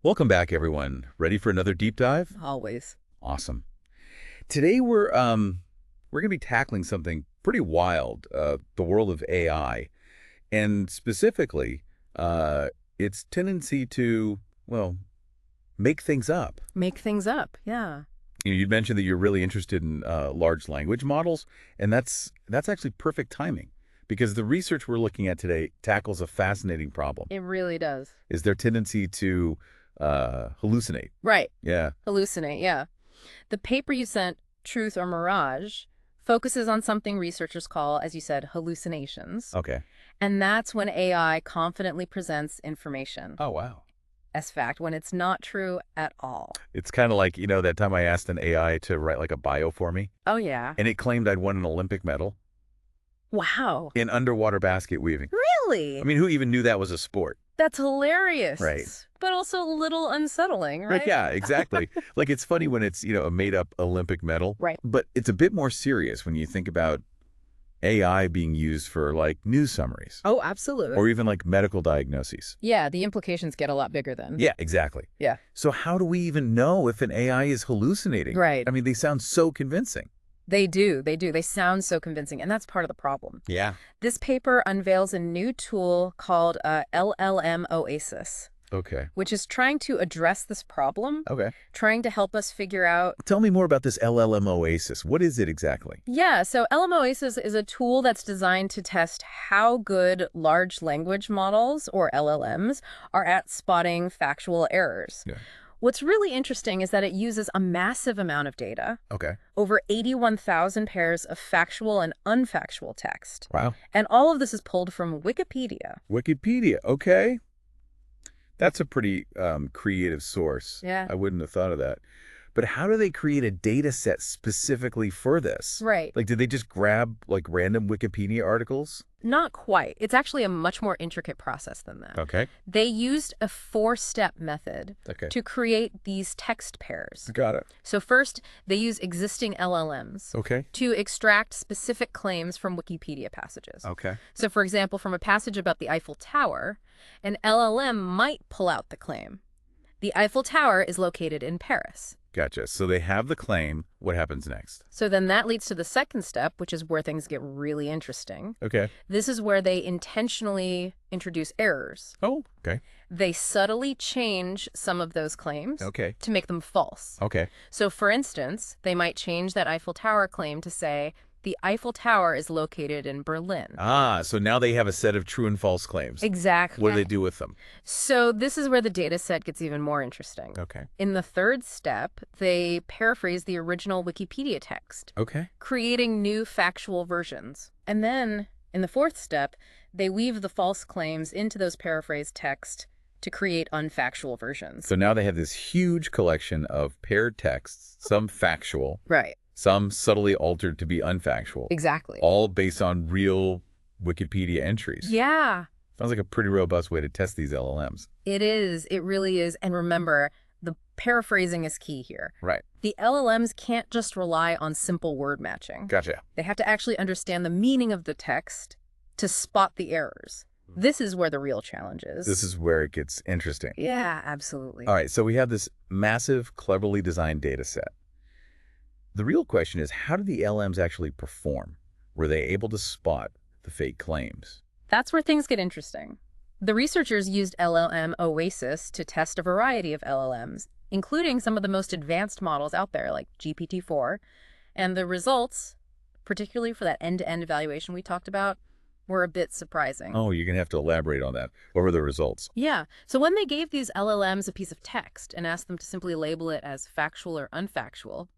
Welcome back, everyone. Ready for another deep dive? Always. Awesome. Today we're going to be tackling something pretty wild, the world of AI, and specifically its tendency to, well, make things up. Make things up. Yeah. You mentioned that you're really interested in large language models, and that's actually perfect timing because the research we're looking at today tackles a fascinating problem. It really does. Is their tendency to hallucinate? Right. Yeah. Hallucinate. Yeah. The paper you sent, Truth or Mirage, focuses on something researchers call, as you said, hallucinations. Okay. And that's when AI confidently presents information Oh, wow. as fact when it's not true at all. It's kind of like, that time I asked an AI to write like a bio for me, Oh, yeah. and it claimed I'd won an Olympic medal Wow. in underwater basket weaving. Really? I mean, who even knew that was a sport? That's hilarious. Right. But also a little unsettling, right? Yeah, exactly. Like, it's funny when it's, a made-up Olympic medal. Right. But it's a bit more serious when you think about AI being used for, like, news summaries. Oh, absolutely. Or even, like, medical diagnoses. Yeah, the implications get a lot bigger then. Yeah, exactly. Yeah. So how do we even know if an AI is hallucinating? Right. I mean, they sound so convincing. They do. They do. They sound so convincing, and that's part of the problem. Yeah. This paper unveils a new tool called LLM OASIS, Okay. which is trying to address this problem, Okay. trying to help us figure out. Tell me more about this LLM OASIS. What is it exactly? Yeah, so LLM OASIS is a tool that's designed to test how good large language models, or LLMs, are at spotting factual errors. Yeah. What's really interesting is that it uses a massive amount of data, Okay. over 81,000 pairs of factual and unfactual text. Wow. And all of this is pulled from Wikipedia. Wikipedia. Okay. That's a pretty creative source. Yeah. I wouldn't have thought of that. But how do they create a data set specifically for this? Right. Like, did they just grab, like, random Wikipedia articles? Not quite. It's actually a much more intricate process than that. Okay. They used a four-step method Okay. to create these text pairs. Got it. So first, they use existing LLMs Okay. to extract specific claims from Wikipedia passages. Okay. So for example, from a passage about the Eiffel Tower, an LLM might pull out the claim. The Eiffel Tower is located in Paris. Gotcha. So they have the claim. What happens next? So then that leads to the second step, which is where things get really interesting. Okay. This is where they intentionally introduce errors. Oh, okay. They subtly change some of those claims Okay. to make them false. Okay. So for instance, they might change that Eiffel Tower claim to say, the Eiffel Tower is located in Berlin. Ah, so now they have a set of true and false claims. Exactly. What do they do with them? So this is where the data set gets even more interesting. Okay. In the third step, they paraphrase the original Wikipedia text, Okay. creating new factual versions. And then, in the fourth step, they weave the false claims into those paraphrased text to create unfactual versions. So now they have this huge collection of paired texts, some factual, Right. some subtly altered to be unfactual, Exactly. all based on real Wikipedia entries. Yeah, Sounds like a pretty robust way to test these LLMs. it is. It really is. And remember, the paraphrasing is key here. Right. The LLMs can't just rely on simple word matching. Gotcha. They have to actually understand the meaning of the text to spot the errors. This is where the real challenge is. This is where it gets interesting. Yeah, absolutely. All right, so we have this massive, cleverly designed data set. The real question is, how did the LLMs actually perform? Were they able to spot the fake claims? That's where things get interesting. The researchers used LLM OASIS to test a variety of LLMs, including some of the most advanced models out there, like GPT-4. And the results, particularly for that end-to-end evaluation we talked about, were a bit surprising. Oh, you're going to have to elaborate on that. What were the results? Yeah. So when they gave these LLMs a piece of text and asked them to simply label it as factual or unfactual,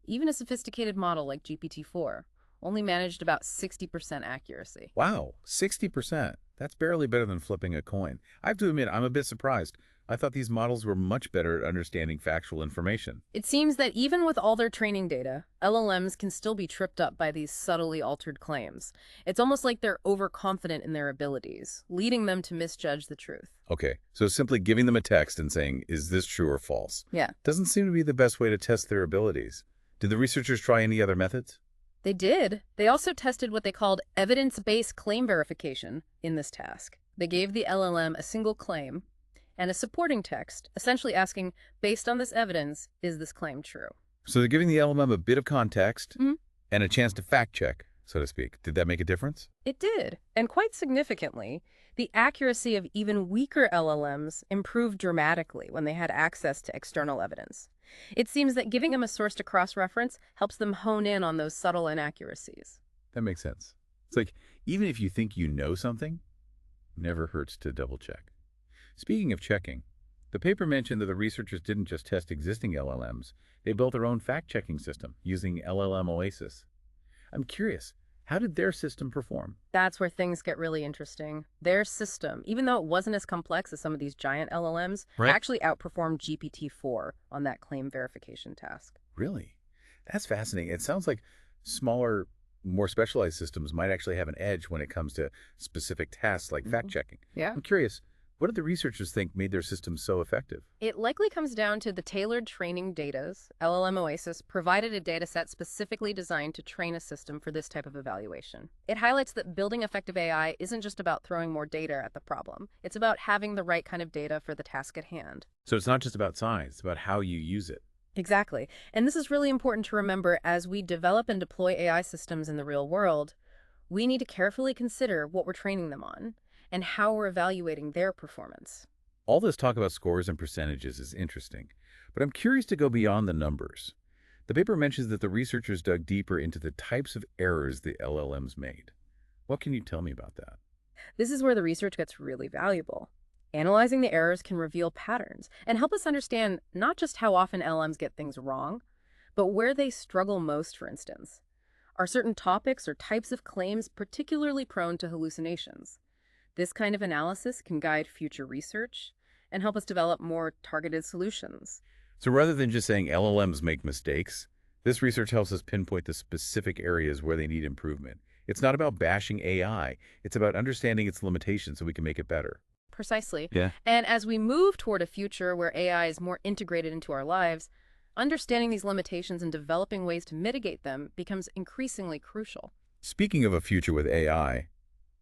even a sophisticated model like GPT-4 only managed about 60% accuracy. Wow, 60%. That's barely better than flipping a coin. I have to admit, I'm a bit surprised. I thought these models were much better at understanding factual information. It seems that even with all their training data, LLMs can still be tripped up by these subtly altered claims. It's almost like they're overconfident in their abilities, leading them to misjudge the truth. Okay, so simply giving them a text and saying, is this true or false? Yeah. Doesn't seem to be the best way to test their abilities. Did the researchers try any other methods? They did. They also tested what they called evidence-based claim verification in this task. They gave the LLM a single claim and a supporting text, essentially asking, based on this evidence, is this claim true? So they're giving the LLM a bit of context Mhm. and a chance to fact check, so to speak. Did that make a difference? It did, and quite significantly. The accuracy of even weaker LLMs improved dramatically when they had access to external evidence. It seems that giving them a source to cross-reference helps them hone in on those subtle inaccuracies. That makes sense. It's like, even if you think you know something, never hurts to double check. Speaking of checking, the paper mentioned that the researchers didn't just test existing LLMs, they built their own fact-checking system using LLM OASIS. I'm curious, how did their system perform? That's where things get really interesting. Their system, even though it wasn't as complex as some of these giant LLMs, Right. actually outperformed GPT-4 on that claim verification task. Really? That's fascinating. It sounds like smaller, more specialized systems might actually have an edge when it comes to specific tasks like fact-checking. Yeah. I'm curious, what did the researchers think made their system so effective? It likely comes down to the tailored training datas. LLM OASIS provided a dataset specifically designed to train a system for this type of evaluation. It highlights that building effective AI isn't just about throwing more data at the problem. It's about having the right kind of data for the task at hand. So it's not just about size, it's about how you use it. Exactly. And this is really important to remember as we develop and deploy AI systems in the real world. We need to carefully consider what we're training them on and how we're evaluating their performance. All this talk about scores and percentages is interesting, but I'm curious to go beyond the numbers. The paper mentions that the researchers dug deeper into the types of errors the LLMs made. What can you tell me about that? This is where the research gets really valuable. Analyzing the errors can reveal patterns and help us understand not just how often LLMs get things wrong, but where they struggle most, for instance. Are certain topics or types of claims particularly prone to hallucinations? This kind of analysis can guide future research and help us develop more targeted solutions. So rather than just saying LLMs make mistakes, this research helps us pinpoint the specific areas where they need improvement. It's not about bashing AI, it's about understanding its limitations so we can make it better. Precisely. Yeah. And as we move toward a future where AI is more integrated into our lives, understanding these limitations and developing ways to mitigate them becomes increasingly crucial. Speaking of a future with AI,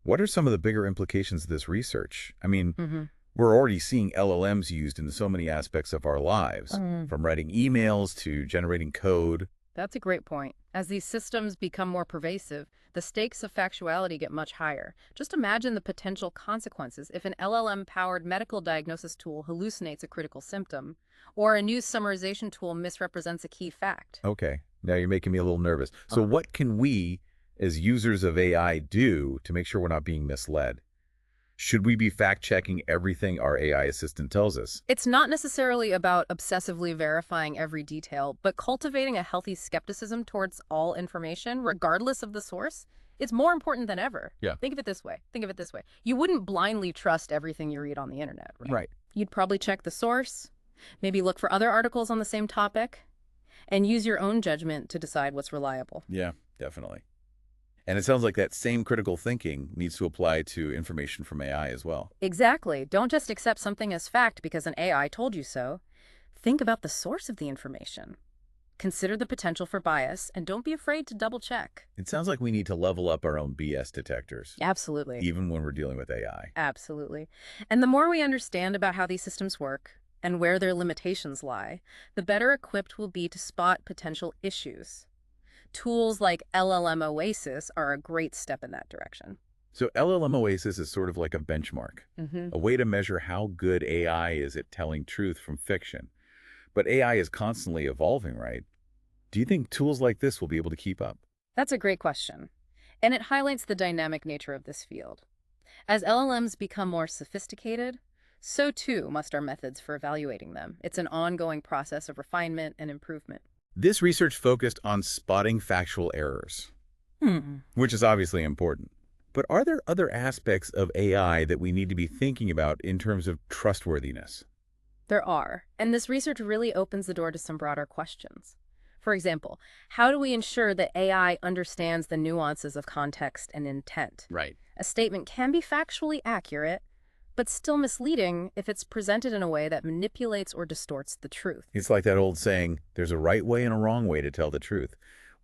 what are some of the bigger implications of this research? I mean, we're already seeing LLMs used in so many aspects of our lives, from writing emails to generating code. That's a great point. As these systems become more pervasive, the stakes of factuality get much higher. Just imagine the potential consequences if an LLM-powered medical diagnosis tool hallucinates a critical symptom, or a news summarization tool misrepresents a key fact. Okay, now you're making me a little nervous. So what can we, as users of AI, do to make sure we're not being misled? Should we be fact-checking everything our AI assistant tells us? It's not necessarily about obsessively verifying every detail, but cultivating a healthy skepticism towards all information, regardless of the source. It's more important than ever. Yeah. Think of it this way. Think of it this way. You wouldn't blindly trust everything you read on the internet, right? Right. You'd probably check the source, maybe look for other articles on the same topic, and use your own judgment to decide what's reliable. Yeah, definitely. And it sounds like that same critical thinking needs to apply to information from AI as well. Exactly. Don't just accept something as fact because an AI told you so. Think about the source of the information. Consider the potential for bias, and don't be afraid to double check. It sounds like we need to level up our own BS detectors, Absolutely. even when we're dealing with AI. Absolutely. And the more we understand about how these systems work and where their limitations lie, the better equipped we'll be to spot potential issues. Tools like LLM OASIS are a great step in that direction. So LLM OASIS is sort of like a benchmark, a way to measure how good AI is at telling truth from fiction. But AI is constantly evolving, right? Do you think tools like this will be able to keep up? That's a great question. And it highlights the dynamic nature of this field. As LLMs become more sophisticated, so too must our methods for evaluating them. It's an ongoing process of refinement and improvement. This research focused on spotting factual errors, which is obviously important. But are there other aspects of AI that we need to be thinking about in terms of trustworthiness? There are, and this research really opens the door to some broader questions. For example, how do we ensure that AI understands the nuances of context and intent? Right. A statement can be factually accurate, but still misleading if it's presented in a way that manipulates or distorts the truth. It's like that old saying, there's a right way and a wrong way to tell the truth.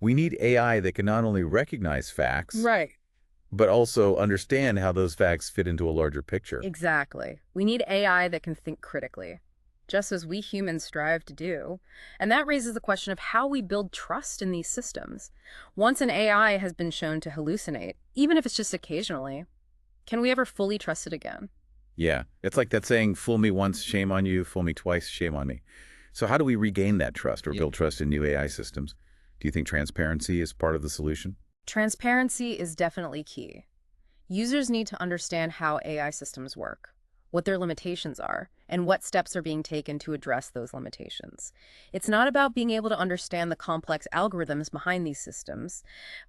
We need AI that can not only recognize facts, Right. but also understand how those facts fit into a larger picture. Exactly. We need AI that can think critically, just as we humans strive to do. And that raises the question of how we build trust in these systems. Once an AI has been shown to hallucinate, even if it's just occasionally, can we ever fully trust it again? Yeah, it's like that saying, fool me once, shame on you, fool me twice, shame on me. So how do we regain that trust or build trust in new AI systems? Do you think transparency is part of the solution? Transparency is definitely key. Users need to understand how AI systems work, what their limitations are, and what steps are being taken to address those limitations. It's not about being able to understand the complex algorithms behind these systems,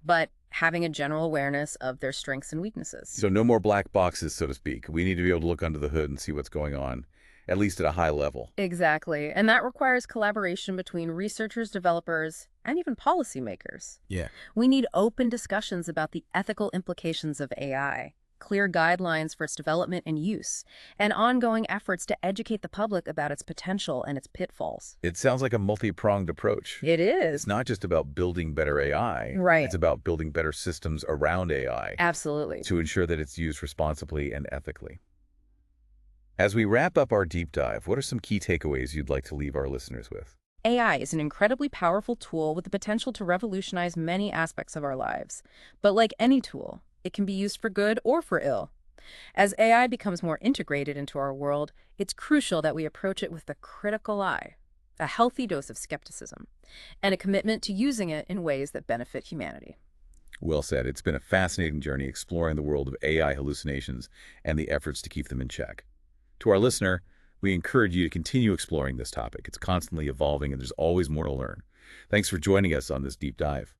but having a general awareness of their strengths and weaknesses. So no more black boxes, so to speak. We need to be able to look under the hood and see what's going on, at least at a high level. Exactly. And that requires collaboration between researchers, developers, and even policymakers. Yeah. We need open discussions about the ethical implications of AI, clear guidelines for its development and use, and ongoing efforts to educate the public about its potential and its pitfalls. It sounds like a multi-pronged approach. It It's is. not just about building better AI. Right. It's about building better systems around AI Absolutely. to ensure that it's used responsibly and ethically. As we wrap up our deep dive, what are some key takeaways you'd like to leave our listeners with? AI is an incredibly powerful tool with the potential to revolutionize many aspects of our lives. But like any tool, it can be used for good or for ill. As AI becomes more integrated into our world, it's crucial that we approach it with a critical eye, a healthy dose of skepticism, and a commitment to using it in ways that benefit humanity. Well said. It's been a fascinating journey exploring the world of AI hallucinations and the efforts to keep them in check. To our listener, we encourage you to continue exploring this topic. It's constantly evolving and there's always more to learn. Thanks for joining us on this deep dive.